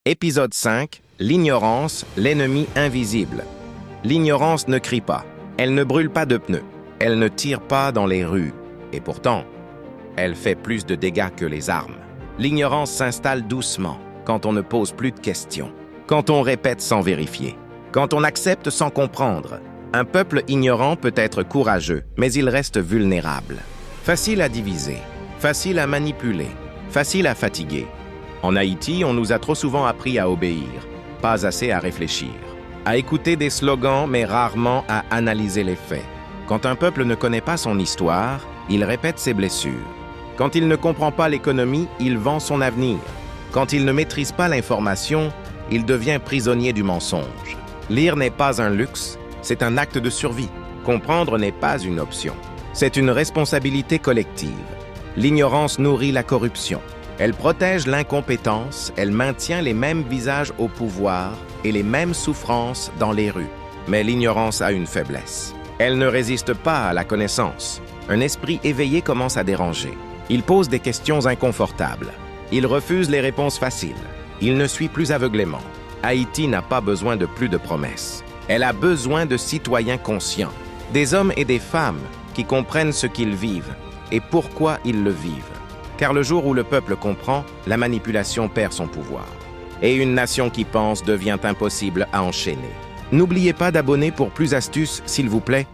Épisode 5. L'ignorance, l'ennemi invisible. L'ignorance ne crie pas, elle ne brûle pas de pneus, elle ne tire pas dans les rues. Et pourtant, elle fait plus de dégâts que les armes. L'ignorance s'installe doucement, quand on ne pose plus de questions, quand on répète sans vérifier, quand on accepte sans comprendre. Un peuple ignorant peut être courageux, mais il reste vulnérable. Facile à diviser, facile à manipuler, facile à fatiguer. En Haïti, on nous a trop souvent appris à obéir, pas assez à réfléchir, à écouter des slogans, mais rarement à analyser les faits. Quand un peuple ne connaît pas son histoire, il répète ses blessures. Quand il ne comprend pas l'économie, il vend son avenir. Quand il ne maîtrise pas l'information, il devient prisonnier du mensonge. Lire n'est pas un luxe, c'est un acte de survie. Comprendre n'est pas une option, c'est une responsabilité collective. L'ignorance nourrit la corruption. Elle protège l'incompétence, elle maintient les mêmes visages au pouvoir et les mêmes souffrances dans les rues. Mais l'ignorance a une faiblesse. Elle ne résiste pas à la connaissance. Un esprit éveillé commence à déranger. Il pose des questions inconfortables. Il refuse les réponses faciles. Il ne suit plus aveuglément. Haïti n'a pas besoin de plus de promesses. Elle a besoin de citoyens conscients, des hommes et des femmes qui comprennent ce qu'ils vivent et pourquoi ils le vivent. Car le jour où le peuple comprend, la manipulation perd son pouvoir. Et une nation qui pense devient impossible à enchaîner. N'oubliez pas d'abonner pour plus astuces, s'il vous plaît.